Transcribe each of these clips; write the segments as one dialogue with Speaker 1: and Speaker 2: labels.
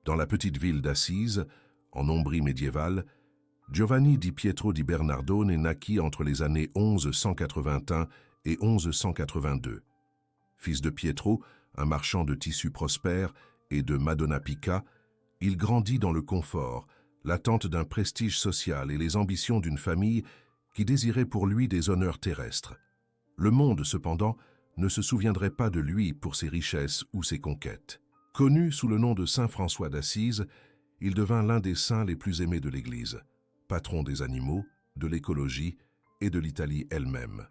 Speaker 1: Dans la petite ville d'Assise, en Ombrie médiévale, Giovanni di Pietro di Bernardone naquit entre les années 1181 et 1182. Fils de Pietro, un marchand de tissus prospère, et de Madonna Pica, il grandit dans le confort, l'attente d'un prestige social et les ambitions d'une famille qui désirait pour lui des honneurs terrestres. Le monde, cependant, ne se souviendrait pas de lui pour ses richesses ou ses conquêtes. Connu sous le nom de Saint François d'Assise, il devint l'un des saints les plus aimés de l'Église, patron des animaux, de l'écologie et de l'Italie elle-même.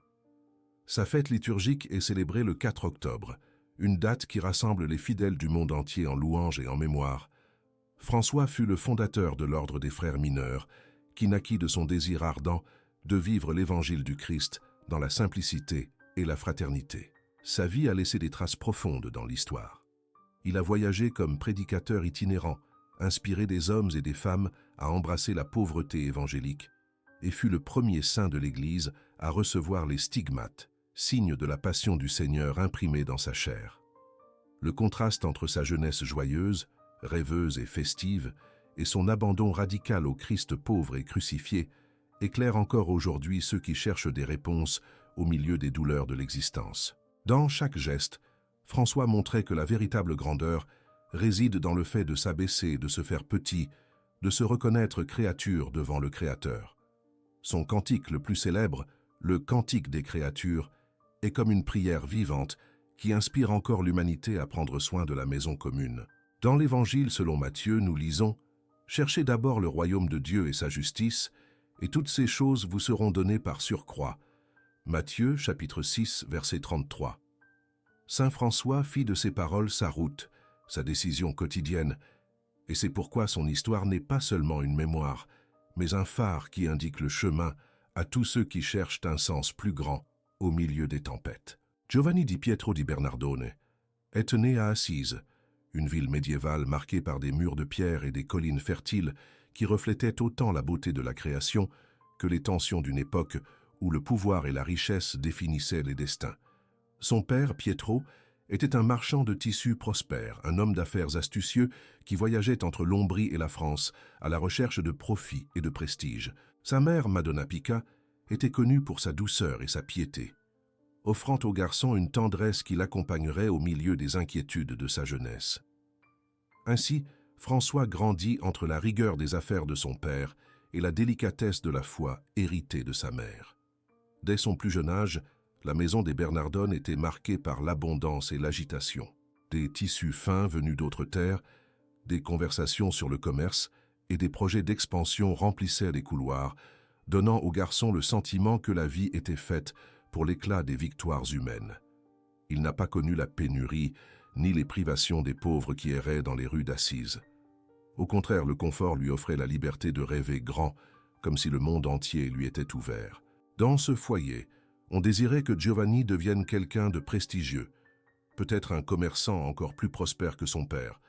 Speaker 1: Sa fête liturgique est célébrée le 4 octobre, une date qui rassemble les fidèles du monde entier en louange et en mémoire. François fut le fondateur de l'ordre des frères mineurs, qui naquit de son désir ardent de vivre l'évangile du Christ dans la simplicité et la fraternité. Sa vie a laissé des traces profondes dans l'histoire. Il a voyagé comme prédicateur itinérant, inspiré des hommes et des femmes à embrasser la pauvreté évangélique, et fut le premier saint de l'Église à recevoir les stigmates, signe de la passion du Seigneur imprimée dans sa chair. Le contraste entre sa jeunesse joyeuse, rêveuse et festive, et son abandon radical au Christ pauvre et crucifié, éclaire encore aujourd'hui ceux qui cherchent des réponses au milieu des douleurs de l'existence. Dans chaque geste, François montrait que la véritable grandeur réside dans le fait de s'abaisser, de se faire petit, de se reconnaître créature devant le Créateur. Son cantique le plus célèbre, le Cantique des créatures, est comme une prière vivante qui inspire encore l'humanité à prendre soin de la maison commune. Dans l'Évangile selon Matthieu, nous lisons « Cherchez d'abord le royaume de Dieu et sa justice, et toutes ces choses vous seront données par surcroît. » Matthieu, chapitre 6, verset 33. Saint François fit de ces paroles sa route, sa décision quotidienne, et c'est pourquoi son histoire n'est pas seulement une mémoire, mais un phare qui indique le chemin à tous ceux qui cherchent un sens plus grand au milieu des tempêtes. Giovanni di Pietro di Bernardone est né à Assise, une ville médiévale marquée par des murs de pierre et des collines fertiles qui reflétaient autant la beauté de la création que les tensions d'une époque où le pouvoir et la richesse définissaient les destins. Son père, Pietro, était un marchand de tissus prospère, un homme d'affaires astucieux qui voyageait entre l'Ombrie et la France à la recherche de profit et de prestige. Sa mère, Madonna Pica, était connue pour sa douceur et sa piété, offrant au garçon une tendresse qui l'accompagnerait au milieu des inquiétudes de sa jeunesse. Ainsi, François grandit entre la rigueur des affaires de son père et la délicatesse de la foi héritée de sa mère. Dès son plus jeune âge, la maison des Bernardone était marquée par l'abondance et l'agitation. Des tissus fins venus d'autres terres, des conversations sur le commerce et des projets d'expansion remplissaient les couloirs, donnant au garçon le sentiment que la vie était faite pour l'éclat des victoires humaines. Il n'a pas connu la pénurie, ni les privations des pauvres qui erraient dans les rues d'Assise. Au contraire, le confort lui offrait la liberté de rêver grand, comme si le monde entier lui était ouvert. Dans ce foyer, on désirait que Giovanni devienne quelqu'un de prestigieux, peut-être un commerçant encore plus prospère que son père,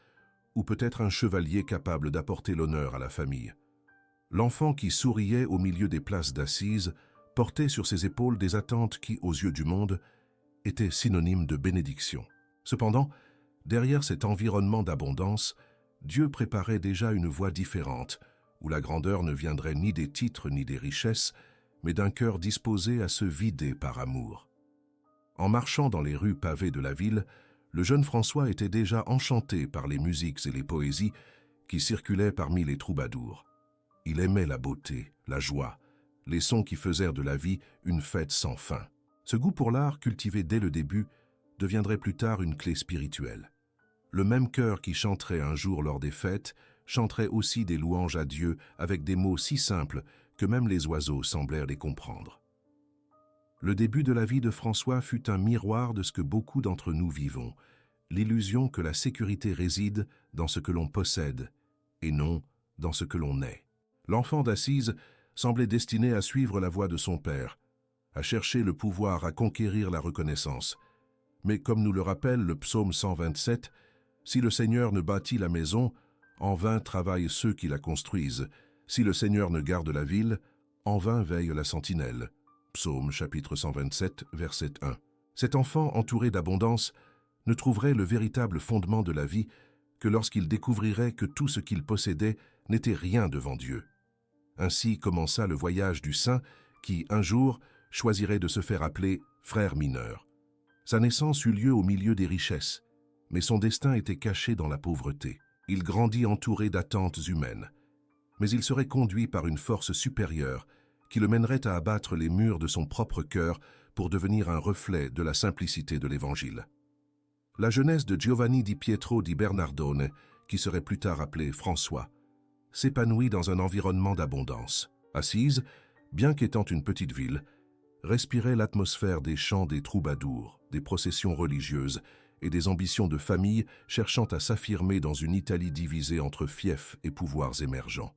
Speaker 1: ou peut-être un chevalier capable d'apporter l'honneur à la famille. L'enfant qui souriait au milieu des places d'Assise portait sur ses épaules des attentes qui, aux yeux du monde, étaient synonymes de bénédiction. Cependant, derrière cet environnement d'abondance, Dieu préparait déjà une voie différente, où la grandeur ne viendrait ni des titres ni des richesses, mais d'un cœur disposé à se vider par amour. En marchant dans les rues pavées de la ville, le jeune François était déjà enchanté par les musiques et les poésies qui circulaient parmi les troubadours. Il aimait la beauté, la joie, les sons qui faisèrent de la vie une fête sans fin. Ce goût pour l'art, cultivé dès le début, deviendrait plus tard une clé spirituelle. Le même cœur qui chanterait un jour lors des fêtes chanterait aussi des louanges à Dieu avec des mots si simples que même les oiseaux semblèrent les comprendre. Le début de la vie de François fut un miroir de ce que beaucoup d'entre nous vivons, l'illusion que la sécurité réside dans ce que l'on possède et non dans ce que l'on est. L'enfant d'Assise semblait destiné à suivre la voie de son père, à chercher le pouvoir, à conquérir la reconnaissance. Mais comme nous le rappelle le psaume 127, « Si le Seigneur ne bâtit la maison, en vain travaillent ceux qui la construisent. Si le Seigneur ne garde la ville, en vain veille la sentinelle. » Psaume chapitre 127, verset 1. Cet enfant entouré d'abondance ne trouverait le véritable fondement de la vie que lorsqu'il découvrirait que tout ce qu'il possédait n'était rien devant Dieu. Ainsi commença le voyage du saint qui, un jour, choisirait de se faire appeler frère mineur. Sa naissance eut lieu au milieu des richesses, mais son destin était caché dans la pauvreté. Il grandit entouré d'attentes humaines, mais il serait conduit par une force supérieure qui le mènerait à abattre les murs de son propre cœur pour devenir un reflet de la simplicité de l'Évangile. La jeunesse de Giovanni di Pietro di Bernardone, qui serait plus tard appelé François, s'épanouit dans un environnement d'abondance. Assise, bien qu'étant une petite ville, respirait l'atmosphère des chants des troubadours, des processions religieuses et des ambitions de famille cherchant à s'affirmer dans une Italie divisée entre fiefs et pouvoirs émergents.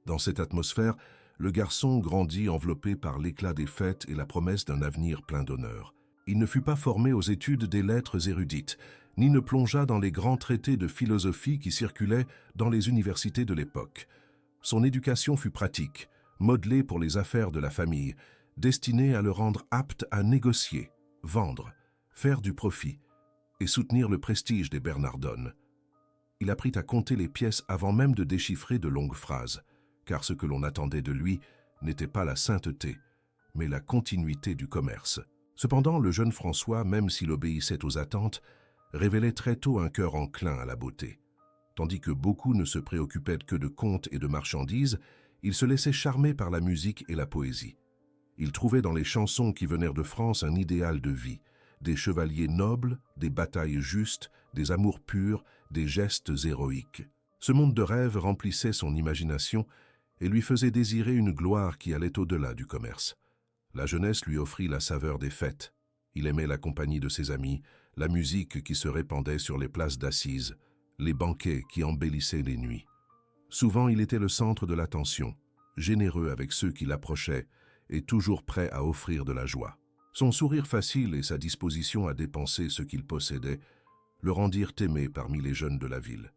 Speaker 1: Dans cette atmosphère, le garçon grandit enveloppé par l'éclat des fêtes et la promesse d'un avenir plein d'honneur. Il ne fut pas formé aux études des lettres érudites, ni ne plongea dans les grands traités de philosophie qui circulaient dans les universités de l'époque. Son éducation fut pratique, modelée pour les affaires de la famille, destinée à le rendre apte à négocier, vendre, faire du profit et soutenir le prestige des Bernardone. Il apprit à compter les pièces avant même de déchiffrer de longues phrases, car ce que l'on attendait de lui n'était pas la sainteté, mais la continuité du commerce. Cependant, le jeune François, même s'il obéissait aux attentes, révélait très tôt un cœur enclin à la beauté. Tandis que beaucoup ne se préoccupaient que de contes et de marchandises, il se laissait charmer par la musique et la poésie. Il trouvait dans les chansons qui venèrent de France un idéal de vie, des chevaliers nobles, des batailles justes, des amours purs, des gestes héroïques. Ce monde de rêve remplissait son imagination et lui faisait désirer une gloire qui allait au-delà du commerce. La jeunesse lui offrit la saveur des fêtes. Il aimait la compagnie de ses amis, la musique qui se répandait sur les places d'assises, les banquets qui embellissaient les nuits. Souvent, il était le centre de l'attention, généreux avec ceux qui l'approchaient et toujours prêt à offrir de la joie. Son sourire facile et sa disposition à dépenser ce qu'il possédait le rendirent aimé parmi les jeunes de la ville.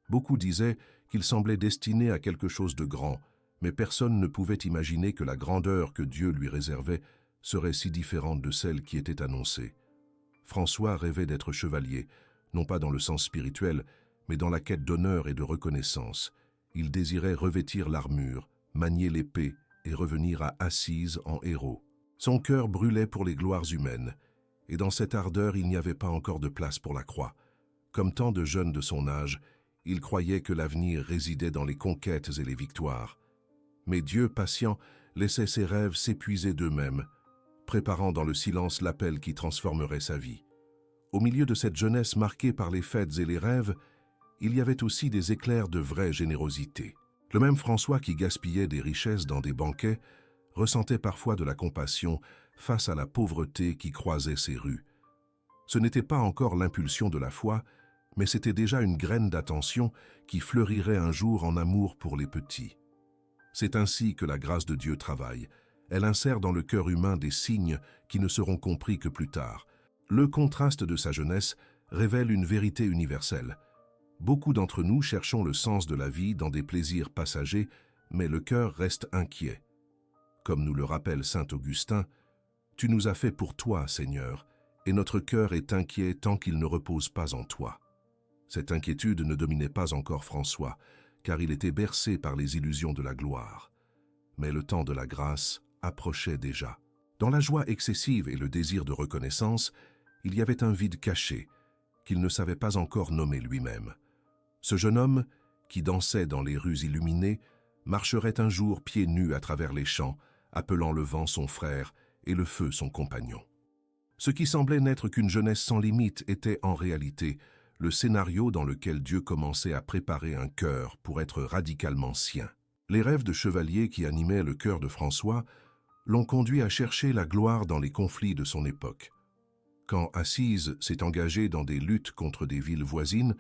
Speaker 1: Beaucoup disaient qu'il semblait destiné à quelque chose de grand, mais personne ne pouvait imaginer que la grandeur que Dieu lui réservait serait si différente de celle qui était annoncée. François rêvait d'être chevalier, non pas dans le sens spirituel, mais dans la quête d'honneur et de reconnaissance. Il désirait revêtir l'armure, manier l'épée et revenir à Assise en héros. Son cœur brûlait pour les gloires humaines, et dans cette ardeur il n'y avait pas encore de place pour la croix. Comme tant de jeunes de son âge, il croyait que l'avenir résidait dans les conquêtes et les victoires. Mais Dieu, patient, laissait ses rêves s'épuiser d'eux-mêmes, préparant dans le silence l'appel qui transformerait sa vie. Au milieu de cette jeunesse marquée par les fêtes et les rêves, il y avait aussi des éclairs de vraie générosité. Le même François qui gaspillait des richesses dans des banquets ressentait parfois de la compassion face à la pauvreté qui croisait ses rues. Ce n'était pas encore l'impulsion de la foi, mais c'était déjà une graine d'attention qui fleurirait un jour en amour pour les petits. C'est ainsi que la grâce de Dieu travaille. Elle insère dans le cœur humain des signes qui ne seront compris que plus tard. Le contraste de sa jeunesse révèle une vérité universelle. Beaucoup d'entre nous cherchons le sens de la vie dans des plaisirs passagers, mais le cœur reste inquiet. Comme nous le rappelle saint Augustin, « Tu nous as fait pour toi, Seigneur, et notre cœur est inquiet tant qu'il ne repose pas en toi. » Cette inquiétude ne dominait pas encore François, car il était bercé par les illusions de la gloire. Mais le temps de la grâce approchait déjà. Dans la joie excessive et le désir de reconnaissance, il y avait un vide caché qu'il ne savait pas encore nommer lui-même. Ce jeune homme, qui dansait dans les rues illuminées, marcherait un jour pieds nus à travers les champs, appelant le vent son frère et le feu son compagnon. Ce qui semblait n'être qu'une jeunesse sans limite était en réalité le scénario dans lequel Dieu commençait à préparer un cœur pour être radicalement sien. Les rêves de chevalier qui animaient le cœur de François l'ont conduit à chercher la gloire dans les conflits de son époque. Quand Assise s'est engagé dans des luttes contre des villes voisines,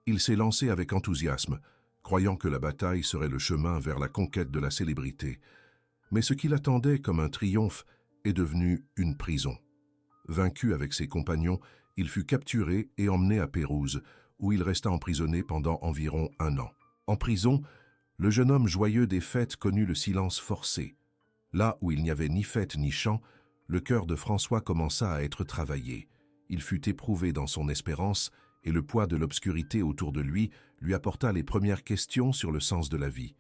Speaker 1: il s'est lancé avec enthousiasme, croyant que la bataille serait le chemin vers la conquête de la célébrité. Mais ce qu'il attendait comme un triomphe est devenu une prison. Vaincu avec ses compagnons, il fut capturé et emmené à Pérouse, où il resta emprisonné pendant environ 1 an. En prison, le jeune homme joyeux des fêtes connut le silence forcé. Là où il n'y avait ni fête ni chant, le cœur de François commença à être travaillé. Il fut éprouvé dans son espérance et le poids de l'obscurité autour de lui apporta les premières questions sur le sens de la vie.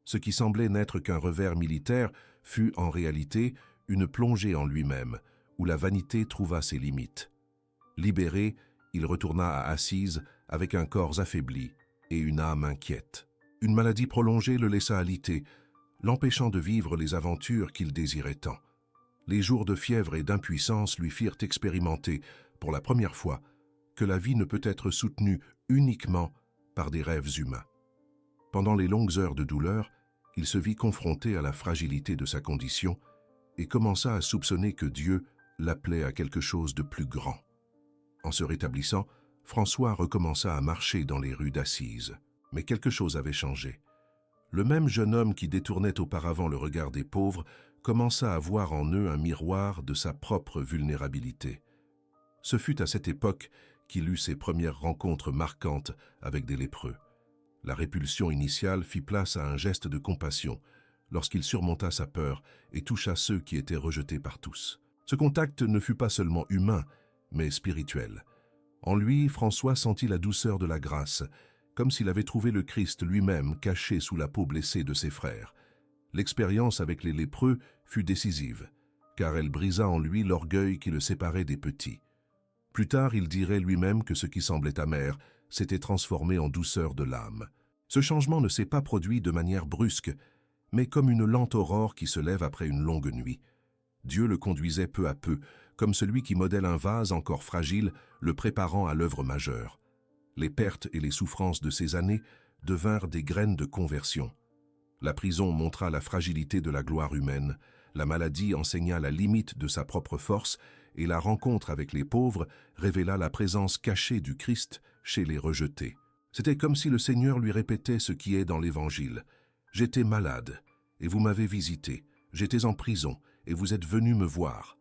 Speaker 1: Ce qui semblait n'être qu'un revers militaire fut en réalité une plongée en lui-même, où la vanité trouva ses limites. Libéré, il retourna à Assise avec un corps affaibli et une âme inquiète. Une maladie prolongée le laissa alité, l'empêchant de vivre les aventures qu'il désirait tant. Les jours de fièvre et d'impuissance lui firent expérimenter, pour la première fois, que la vie ne peut être soutenue uniquement par des rêves humains. Pendant les longues heures de douleur, il se vit confronté à la fragilité de sa condition et commença à soupçonner que Dieu l'appelait à quelque chose de plus grand. En se rétablissant, François recommença à marcher dans les rues d'Assise. Mais quelque chose avait changé. Le même jeune homme qui détournait auparavant le regard des pauvres commença à voir en eux un miroir de sa propre vulnérabilité. Ce fut à cette époque qu'il eut ses premières rencontres marquantes avec des lépreux. La répulsion initiale fit place à un geste de compassion lorsqu'il surmonta sa peur et toucha ceux qui étaient rejetés par tous. Ce contact ne fut pas seulement humain, mais spirituel. En lui, François sentit la douceur de la grâce, comme s'il avait trouvé le Christ lui-même caché sous la peau blessée de ses frères. L'expérience avec les lépreux fut décisive, car elle brisa en lui l'orgueil qui le séparait des petits. Plus tard, il dirait lui-même que ce qui semblait amer s'était transformé en douceur de l'âme. Ce changement ne s'est pas produit de manière brusque, mais comme une lente aurore qui se lève après une longue nuit. Dieu le conduisait peu à peu, comme celui qui modèle un vase encore fragile, le préparant à l'œuvre majeure. Les pertes et les souffrances de ces années devinrent des graines de conversion. La prison montra la fragilité de la gloire humaine, la maladie enseigna la limite de sa propre force, et la rencontre avec les pauvres révéla la présence cachée du Christ chez les rejetés. C'était comme si le Seigneur lui répétait ce qui est dans l'Évangile. « J'étais malade, et vous m'avez visité. J'étais en prison, et vous êtes venu me voir. »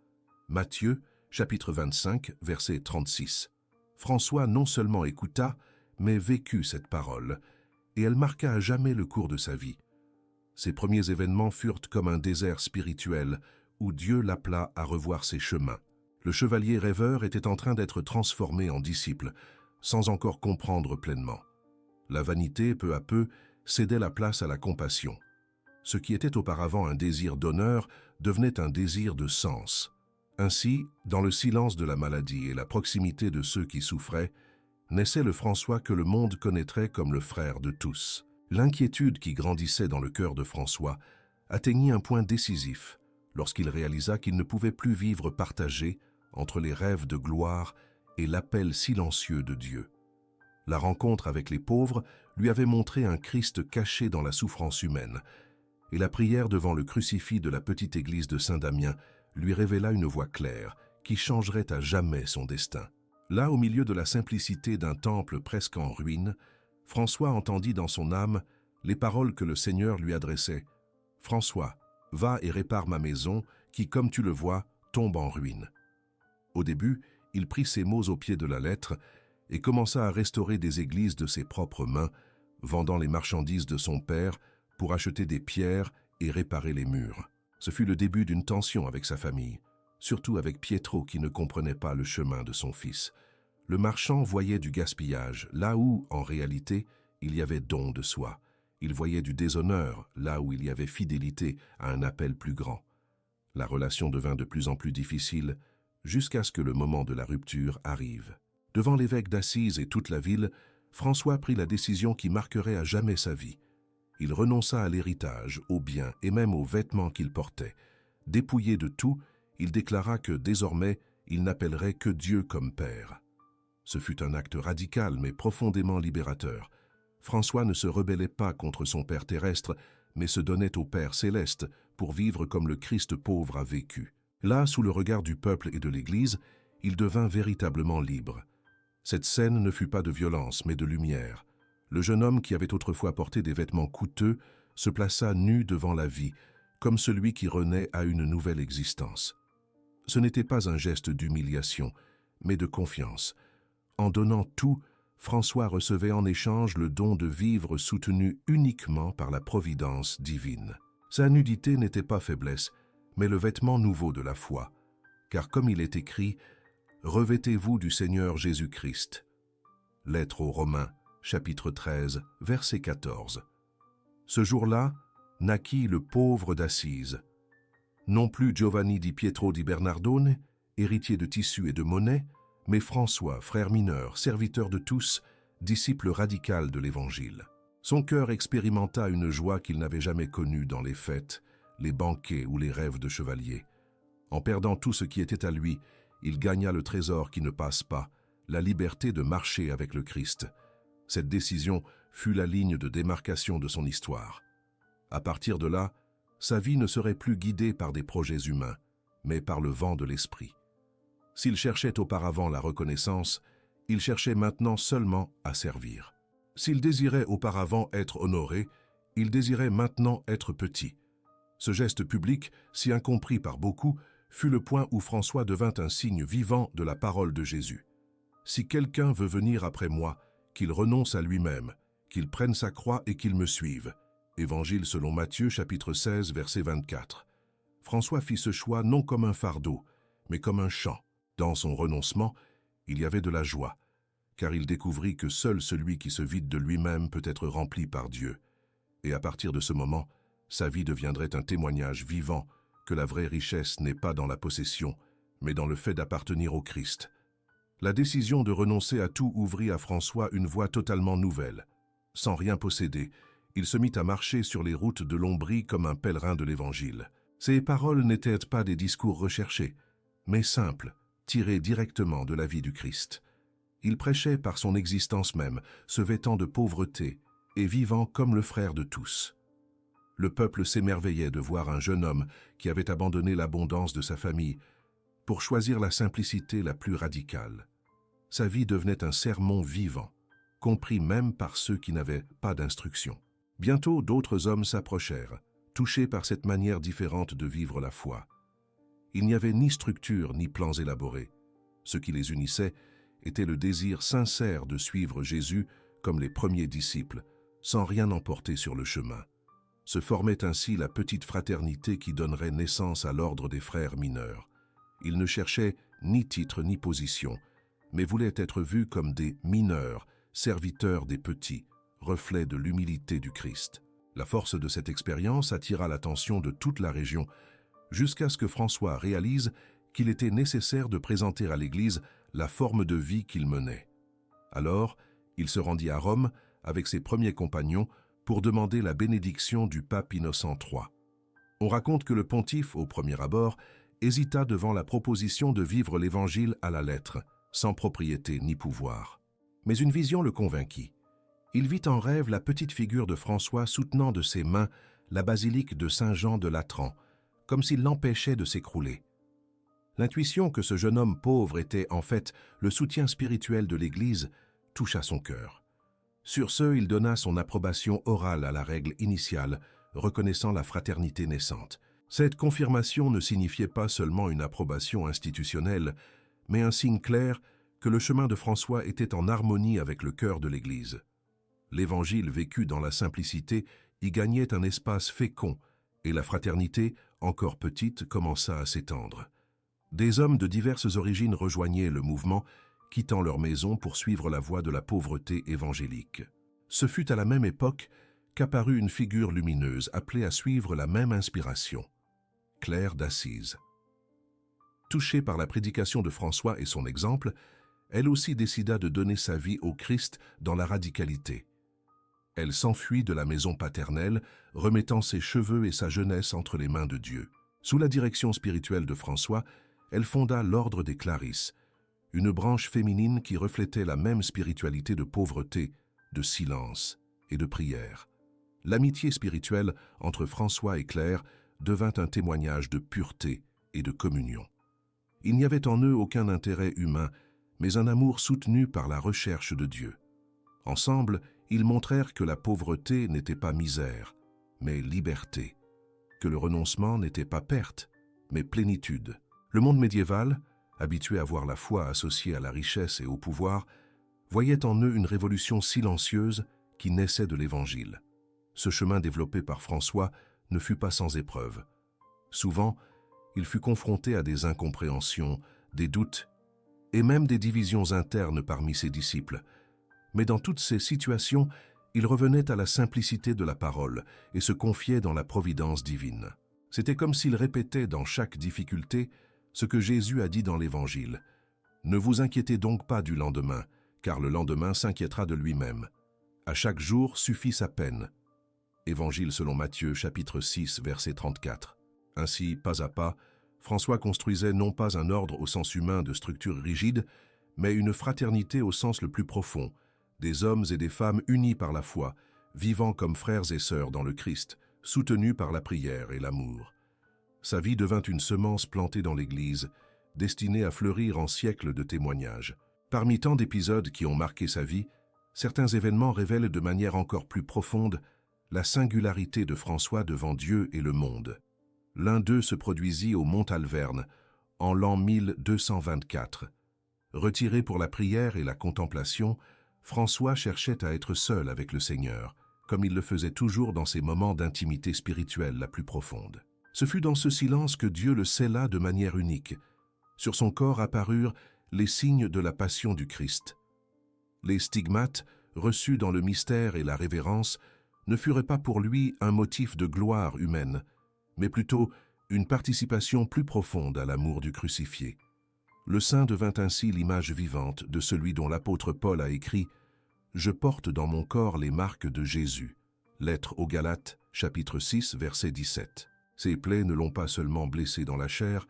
Speaker 1: Matthieu, chapitre 25, verset 36. François non seulement écouta, mais vécut cette parole, et elle marqua à jamais le cours de sa vie. Ces premiers événements furent comme un désert spirituel, où Dieu l'appela à revoir ses chemins. Le chevalier rêveur était en train d'être transformé en disciple, sans encore comprendre pleinement. La vanité, peu à peu, cédait la place à la compassion. Ce qui était auparavant un désir d'honneur devenait un désir de sens. Ainsi, dans le silence de la maladie et la proximité de ceux qui souffraient, naissait le François que le monde connaîtrait comme le frère de tous. L'inquiétude qui grandissait dans le cœur de François atteignit un point décisif lorsqu'il réalisa qu'il ne pouvait plus vivre partagé entre les rêves de gloire et l'appel silencieux de Dieu. La rencontre avec les pauvres lui avait montré un Christ caché dans la souffrance humaine, et la prière devant le crucifix de la petite église de Saint-Damien lui révéla une voie claire qui changerait à jamais son destin. Là, au milieu de la simplicité d'un temple presque en ruine, François entendit dans son âme les paroles que le Seigneur lui adressait. « François, va et répare ma maison qui, comme tu le vois, tombe en ruine. » Au début, il prit ces mots au pied de la lettre et commença à restaurer des églises de ses propres mains, vendant les marchandises de son père pour acheter des pierres et réparer les murs. Ce fut le début d'une tension avec sa famille, surtout avec Pietro qui ne comprenait pas le chemin de son fils. Le marchand voyait du gaspillage, là où, en réalité, il y avait don de soi. Il voyait du déshonneur, là où il y avait fidélité à un appel plus grand. La relation devint de plus en plus difficile, jusqu'à ce que le moment de la rupture arrive. Devant l'évêque d'Assise et toute la ville, François prit la décision qui marquerait à jamais sa vie. Il renonça à l'héritage, aux biens et même aux vêtements qu'il portait. Dépouillé de tout, il déclara que désormais, il n'appellerait que Dieu comme Père. Ce fut un acte radical mais profondément libérateur. François ne se rebellait pas contre son Père terrestre, mais se donnait au Père céleste pour vivre comme le Christ pauvre a vécu. Là, sous le regard du peuple et de l'Église, il devint véritablement libre. Cette scène ne fut pas de violence, mais de lumière. Le jeune homme qui avait autrefois porté des vêtements coûteux se plaça nu devant la vie, comme celui qui renaît à une nouvelle existence. Ce n'était pas un geste d'humiliation, mais de confiance. En donnant tout, François recevait en échange le don de vivre soutenu uniquement par la providence divine. Sa nudité n'était pas faiblesse, mais le vêtement nouveau de la foi. Car comme il est écrit, « Revêtez-vous du Seigneur Jésus-Christ ». Lettre aux Romains, chapitre 13, verset 14. Ce jour-là, naquit le pauvre d'Assise. Non plus Giovanni di Pietro di Bernardone, héritier de tissu et de monnaie, mais François, frère mineur, serviteur de tous, disciple radical de l'Évangile. Son cœur expérimenta une joie qu'il n'avait jamais connue dans les fêtes, les banquets ou les rêves de chevalier. En perdant tout ce qui était à lui, il gagna le trésor qui ne passe pas, la liberté de marcher avec le Christ. Cette décision fut la ligne de démarcation de son histoire. À partir de là, sa vie ne serait plus guidée par des projets humains, mais par le vent de l'esprit. S'il cherchait auparavant la reconnaissance, il cherchait maintenant seulement à servir. S'il désirait auparavant être honoré, il désirait maintenant être petit. Ce geste public, si incompris par beaucoup, fut le point où François devint un signe vivant de la parole de Jésus. « Si quelqu'un veut venir après moi, qu'il renonce à lui-même, qu'il prenne sa croix et qu'il me suive. » Évangile selon Matthieu, chapitre 16, verset 24. François fit ce choix non comme un fardeau, mais comme un chant. Dans son renoncement, il y avait de la joie, car il découvrit que seul celui qui se vide de lui-même peut être rempli par Dieu. Et à partir de ce moment, sa vie deviendrait un témoignage vivant que la vraie richesse n'est pas dans la possession, mais dans le fait d'appartenir au Christ. La décision de renoncer à tout ouvrit à François une voie totalement nouvelle. Sans rien posséder, il se mit à marcher sur les routes de l'Ombrie comme un pèlerin de l'Évangile. Ses paroles n'étaient pas des discours recherchés, mais simples, tirés directement de la vie du Christ. Il prêchait par son existence même, se vêtant de pauvreté et vivant comme le frère de tous. Le peuple s'émerveillait de voir un jeune homme qui avait abandonné l'abondance de sa famille pour choisir la simplicité la plus radicale. Sa vie devenait un sermon vivant, compris même par ceux qui n'avaient pas d'instruction. Bientôt, d'autres hommes s'approchèrent, touchés par cette manière différente de vivre la foi. Il n'y avait ni structure ni plans élaborés. Ce qui les unissait était le désir sincère de suivre Jésus comme les premiers disciples, sans rien emporter sur le chemin. Se formait ainsi la petite fraternité qui donnerait naissance à l'ordre des frères mineurs. Ils ne cherchaient ni titre ni position, mais voulaient être vus comme des mineurs, serviteurs des petits, reflet de l'humilité du Christ. La force de cette expérience attira l'attention de toute la région, jusqu'à ce que François réalise qu'il était nécessaire de présenter à l'Église la forme de vie qu'il menait. Alors, il se rendit à Rome avec ses premiers compagnons pour demander la bénédiction du pape Innocent III. On raconte que le pontife, au premier abord, hésita devant la proposition de vivre l'Évangile à la lettre, sans propriété ni pouvoir. Mais une vision le convainquit. Il vit en rêve la petite figure de François soutenant de ses mains la basilique de Saint-Jean de Latran, comme s'il l'empêchait de s'écrouler. L'intuition que ce jeune homme pauvre était en fait le soutien spirituel de l'Église toucha son cœur. Sur ce, il donna son approbation orale à la règle initiale, reconnaissant la fraternité naissante. Cette confirmation ne signifiait pas seulement une approbation institutionnelle, mais un signe clair que le chemin de François était en harmonie avec le cœur de l'Église. L'Évangile vécu dans la simplicité y gagnait un espace fécond, et la fraternité, encore petite, commença à s'étendre. Des hommes de diverses origines rejoignaient le mouvement, quittant leur maison pour suivre la voie de la pauvreté évangélique. Ce fut à la même époque qu'apparut une figure lumineuse appelée à suivre la même inspiration, Claire d'Assise. Touchée par la prédication de François et son exemple, elle aussi décida de donner sa vie au Christ dans la radicalité. Elle s'enfuit de la maison paternelle, remettant ses cheveux et sa jeunesse entre les mains de Dieu. Sous la direction spirituelle de François, elle fonda l'ordre des Clarisses, une branche féminine qui reflétait la même spiritualité de pauvreté, de silence et de prière. L'amitié spirituelle entre François et Claire devint un témoignage de pureté et de communion. Il n'y avait en eux aucun intérêt humain, mais un amour soutenu par la recherche de Dieu. Ensemble, ils montrèrent que la pauvreté n'était pas misère, mais liberté, que le renoncement n'était pas perte, mais plénitude. Le monde médiéval, habitué à voir la foi associée à la richesse et au pouvoir, voyait en eux une révolution silencieuse qui naissait de l'Évangile. Ce chemin développé par François ne fut pas sans épreuve. Souvent, il fut confronté à des incompréhensions, des doutes et même des divisions internes parmi ses disciples. Mais dans toutes ces situations, il revenait à la simplicité de la parole et se confiait dans la providence divine. C'était comme s'il répétait dans chaque difficulté ce que Jésus a dit dans l'Évangile. « Ne vous inquiétez donc pas du lendemain, car le lendemain s'inquiétera de lui-même. À chaque jour suffit sa peine. » Évangile selon Matthieu, chapitre 6, verset 34. Ainsi, pas à pas, François construisait non pas un ordre au sens humain de structure rigide, mais une fraternité au sens le plus profond, des hommes et des femmes unis par la foi, vivant comme frères et sœurs dans le Christ, soutenus par la prière et l'amour. Sa vie devint une semence plantée dans l'Église, destinée à fleurir en siècles de témoignages. Parmi tant d'épisodes qui ont marqué sa vie, certains événements révèlent de manière encore plus profonde la singularité de François devant Dieu et le monde. L'un d'eux se produisit au Mont Alverne, en l'an 1224. Retiré pour la prière et la contemplation, François cherchait à être seul avec le Seigneur, comme il le faisait toujours dans ses moments d'intimité spirituelle la plus profonde. Ce fut dans ce silence que Dieu le scella de manière unique. Sur son corps apparurent les signes de la passion du Christ. Les stigmates, reçus dans le mystère et la révérence, ne furent pas pour lui un motif de gloire humaine, mais plutôt une participation plus profonde à l'amour du crucifié. Le saint devint ainsi l'image vivante de celui dont l'apôtre Paul a écrit « Je porte dans mon corps les marques de Jésus ». Lettre aux Galates, chapitre 6, verset 17. Ces plaies ne l'ont pas seulement blessé dans la chair,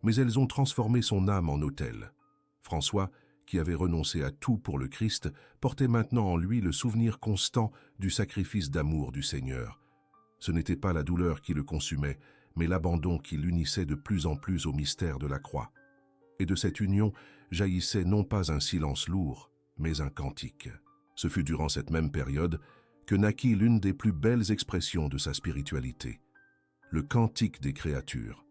Speaker 1: mais elles ont transformé son âme en autel. François, qui avait renoncé à tout pour le Christ, portait maintenant en lui le souvenir constant du sacrifice d'amour du Seigneur. Ce n'était pas la douleur qui le consumait, mais l'abandon qui l'unissait de plus en plus au mystère de la croix. Et de cette union jaillissait non pas un silence lourd, mais un cantique. Ce fut durant cette même période que naquit l'une des plus belles expressions de sa spiritualité, le cantique des créatures.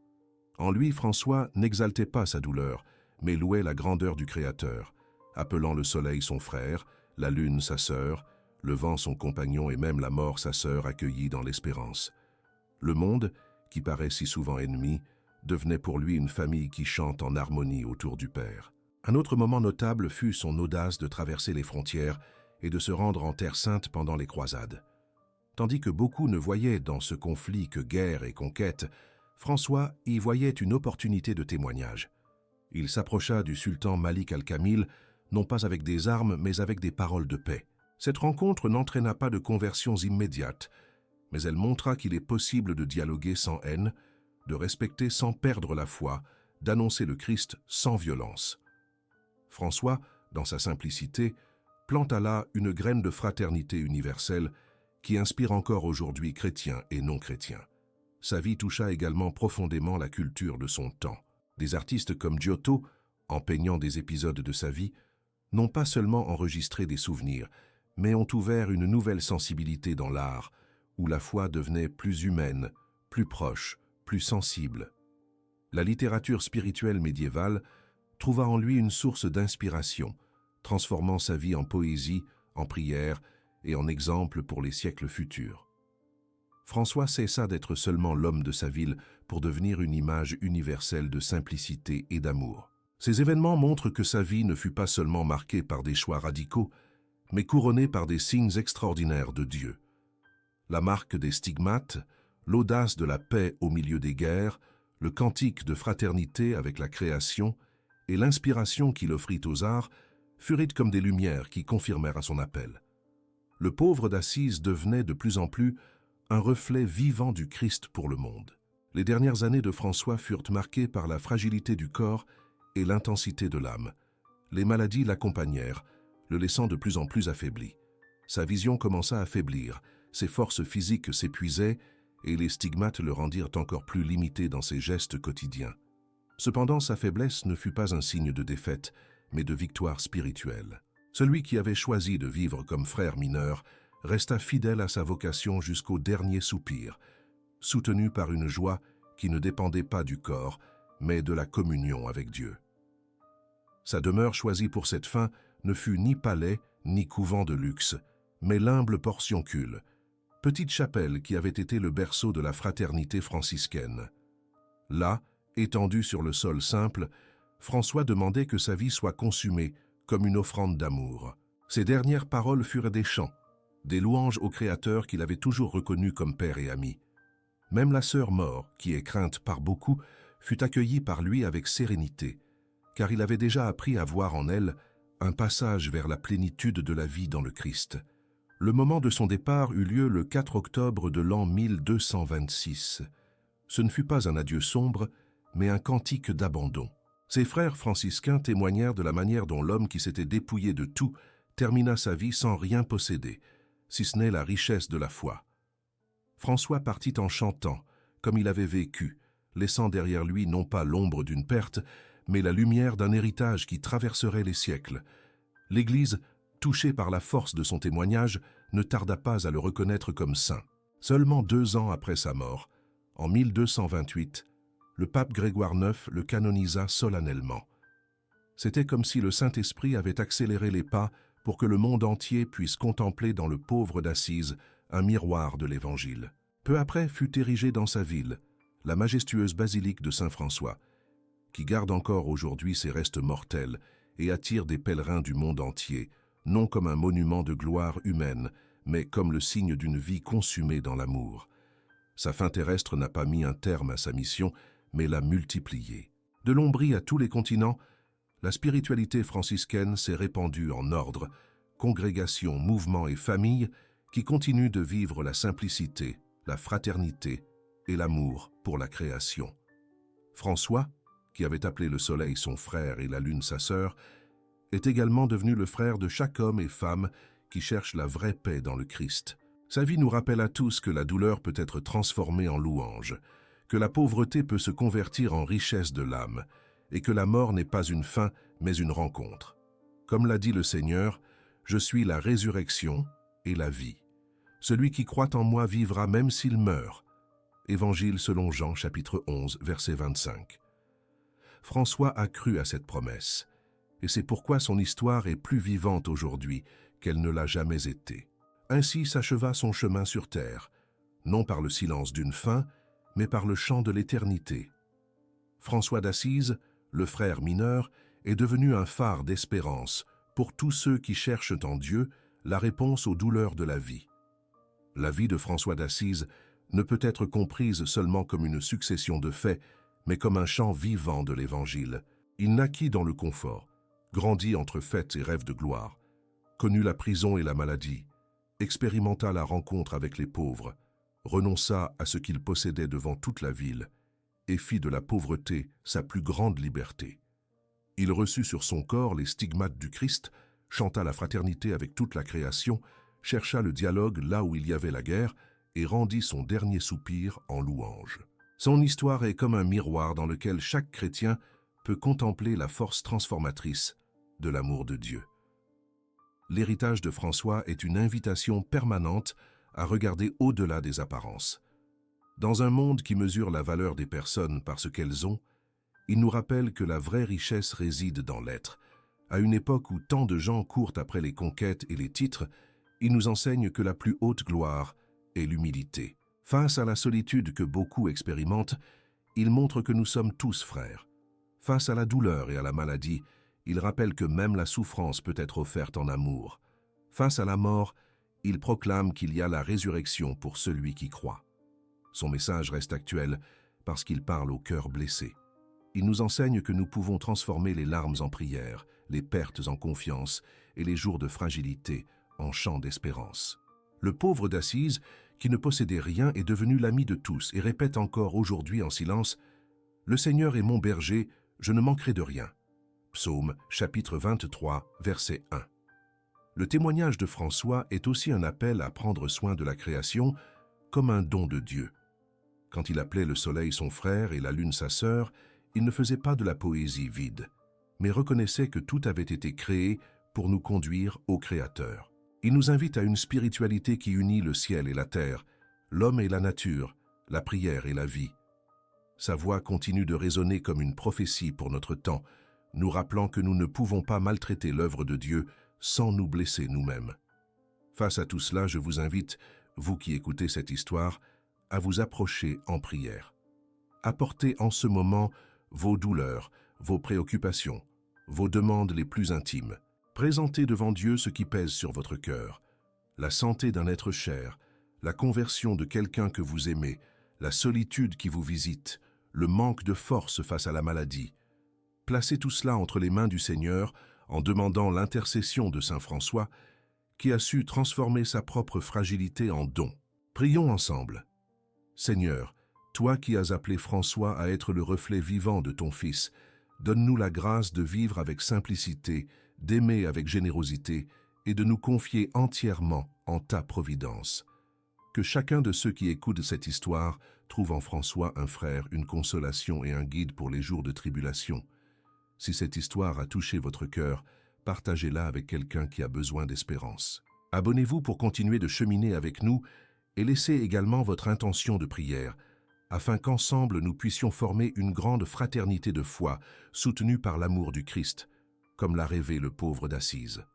Speaker 1: En lui, François n'exaltait pas sa douleur, mais louait la grandeur du Créateur, appelant le soleil son frère, la lune sa sœur, le vent son compagnon et même la mort sa sœur accueillie dans l'espérance. Le monde, qui paraît si souvent ennemi, devenait pour lui une famille qui chante en harmonie autour du Père. Un autre moment notable fut son audace de traverser les frontières et de se rendre en Terre Sainte pendant les croisades. Tandis que beaucoup ne voyaient dans ce conflit que guerre et conquête, François y voyait une opportunité de témoignage. Il s'approcha du sultan Malik al-Kamil, non pas avec des armes, mais avec des paroles de paix. Cette rencontre n'entraîna pas de conversions immédiates, mais elle montra qu'il est possible de dialoguer sans haine, de respecter sans perdre la foi, d'annoncer le Christ sans violence. François, dans sa simplicité, planta là une graine de fraternité universelle qui inspire encore aujourd'hui chrétiens et non-chrétiens. Sa vie toucha également profondément la culture de son temps. Des artistes comme Giotto, en peignant des épisodes de sa vie, n'ont pas seulement enregistré des souvenirs, mais ont ouvert une nouvelle sensibilité dans l'art, où la foi devenait plus humaine, plus proche, plus sensible. La littérature spirituelle médiévale trouva en lui une source d'inspiration, transformant sa vie en poésie, en prière et en exemple pour les siècles futurs. François cessa d'être seulement l'homme de sa ville pour devenir une image universelle de simplicité et d'amour. Ces événements montrent que sa vie ne fut pas seulement marquée par des choix radicaux, mais couronnée par des signes extraordinaires de Dieu. La marque des stigmates, l'audace de la paix au milieu des guerres, le cantique de fraternité avec la création et l'inspiration qu'il offrit aux arts furent comme des lumières qui confirmèrent à son appel. Le pauvre d'Assise devenait de plus en plus un reflet vivant du Christ pour le monde. Les dernières années de François furent marquées par la fragilité du corps et l'intensité de l'âme. Les maladies l'accompagnèrent, le laissant de plus en plus affaibli. Sa vision commença à faiblir, ses forces physiques s'épuisaient et les stigmates le rendirent encore plus limité dans ses gestes quotidiens. Cependant, sa faiblesse ne fut pas un signe de défaite, mais de victoire spirituelle. Celui qui avait choisi de vivre comme frère mineur resta fidèle à sa vocation jusqu'au dernier soupir, soutenu par une joie qui ne dépendait pas du corps, mais de la communion avec Dieu. Sa demeure choisie pour cette fin ne fut ni palais, ni couvent de luxe, mais l'humble portioncule, petite chapelle qui avait été le berceau de la fraternité franciscaine. Là, étendu sur le sol simple, François demandait que sa vie soit consumée comme une offrande d'amour. Ses dernières paroles furent des chants, des louanges au Créateur qu'il avait toujours reconnu comme père et ami. Même la sœur Maure, qui est crainte par beaucoup, fut accueillie par lui avec sérénité, car il avait déjà appris à voir en elle un passage vers la plénitude de la vie dans le Christ. Le moment de son départ eut lieu le 4 octobre de l'an 1226. Ce ne fut pas un adieu sombre, mais un cantique d'abandon. Ses frères franciscains témoignèrent de la manière dont l'homme qui s'était dépouillé de tout termina sa vie sans rien posséder, si ce n'est la richesse de la foi. François partit en chantant, comme il avait vécu, laissant derrière lui non pas l'ombre d'une perte, mais la lumière d'un héritage qui traverserait les siècles. L'Église, touchée par la force de son témoignage, ne tarda pas à le reconnaître comme saint. Seulement 2 ans après sa mort, en 1228, le pape Grégoire IX le canonisa solennellement. C'était comme si le Saint-Esprit avait accéléré les pas pour que le monde entier puisse contempler dans le pauvre d'Assise un miroir de l'Évangile. Peu après fut érigée dans sa ville la majestueuse basilique de Saint-François, qui garde encore aujourd'hui ses restes mortels et attire des pèlerins du monde entier, non comme un monument de gloire humaine, mais comme le signe d'une vie consumée dans l'amour. Sa fin terrestre n'a pas mis un terme à sa mission, mais l'a multipliée. De l'Ombrie à tous les continents, la spiritualité franciscaine s'est répandue en ordres, congrégations, mouvements et familles qui continuent de vivre la simplicité, la fraternité et l'amour pour la création. François, qui avait appelé le soleil son frère et la lune sa sœur, est également devenu le frère de chaque homme et femme qui cherche la vraie paix dans le Christ. Sa vie nous rappelle à tous que la douleur peut être transformée en louange, que la pauvreté peut se convertir en richesse de l'âme, et que la mort n'est pas une fin, mais une rencontre. Comme l'a dit le Seigneur, « Je suis la résurrection et la vie. Celui qui croit en moi vivra même s'il meurt. » Évangile selon Jean, chapitre 11, verset 25. François a cru à cette promesse, et c'est pourquoi son histoire est plus vivante aujourd'hui qu'elle ne l'a jamais été. Ainsi s'acheva son chemin sur terre, non par le silence d'une fin, mais par le chant de l'éternité. François d'Assise, le frère mineur, est devenu un phare d'espérance pour tous ceux qui cherchent en Dieu la réponse aux douleurs de la vie. La vie de François d'Assise ne peut être comprise seulement comme une succession de faits, mais comme un chant vivant de l'Évangile. Il naquit dans le confort, grandit entre fêtes et rêves de gloire, connut la prison et la maladie, expérimenta la rencontre avec les pauvres, renonça à ce qu'il possédait devant toute la ville et fit de la pauvreté sa plus grande liberté. Il reçut sur son corps les stigmates du Christ, chanta la fraternité avec toute la création, chercha le dialogue là où il y avait la guerre et rendit son dernier soupir en louange. Son histoire est comme un miroir dans lequel chaque chrétien peut contempler la force transformatrice de l'amour de Dieu. L'héritage de François est une invitation permanente à regarder au-delà des apparences. Dans un monde qui mesure la valeur des personnes par ce qu'elles ont, il nous rappelle que la vraie richesse réside dans l'être. À une époque où tant de gens courent après les conquêtes et les titres, il nous enseigne que la plus haute gloire est l'humilité. Face à la solitude que beaucoup expérimentent, il montre que nous sommes tous frères. Face à la douleur et à la maladie, il rappelle que même la souffrance peut être offerte en amour. Face à la mort, il proclame qu'il y a la résurrection pour celui qui croit. Son message reste actuel parce qu'il parle au cœur blessé. Il nous enseigne que nous pouvons transformer les larmes en prières, les pertes en confiance et les jours de fragilité en chants d'espérance. Le pauvre d'Assise, qui ne possédait rien, est devenu l'ami de tous et répète encore aujourd'hui en silence « Le Seigneur est mon berger, je ne manquerai de rien ». Psaume, chapitre 23, verset 1. Le témoignage de François est aussi un appel à prendre soin de la création comme un don de Dieu. Quand il appelait le soleil son frère et la lune sa sœur, il ne faisait pas de la poésie vide, mais reconnaissait que tout avait été créé pour nous conduire au Créateur. Il nous invite à une spiritualité qui unit le ciel et la terre, l'homme et la nature, la prière et la vie. Sa voix continue de résonner comme une prophétie pour notre temps, nous rappelant que nous ne pouvons pas maltraiter l'œuvre de Dieu sans nous blesser nous-mêmes. Face à tout cela, je vous invite, vous qui écoutez cette histoire, à vous approcher en prière. Apportez en ce moment vos douleurs, vos préoccupations, vos demandes les plus intimes. Présentez devant Dieu ce qui pèse sur votre cœur, la santé d'un être cher, la conversion de quelqu'un que vous aimez, la solitude qui vous visite, le manque de force face à la maladie. Placez tout cela entre les mains du Seigneur en demandant l'intercession de saint François, qui a su transformer sa propre fragilité en don. Prions ensemble. Seigneur, toi qui as appelé François à être le reflet vivant de ton Fils, donne-nous la grâce de vivre avec simplicité, d'aimer avec générosité et de nous confier entièrement en ta providence. Que chacun de ceux qui écoutent cette histoire trouve en François un frère, une consolation et un guide pour les jours de tribulation. Si cette histoire a touché votre cœur, partagez-la avec quelqu'un qui a besoin d'espérance. Abonnez-vous pour continuer de cheminer avec nous et laissez également votre intention de prière, afin qu'ensemble nous puissions former une grande fraternité de foi soutenue par l'amour du Christ, comme l'a rêvé le pauvre d'Assise.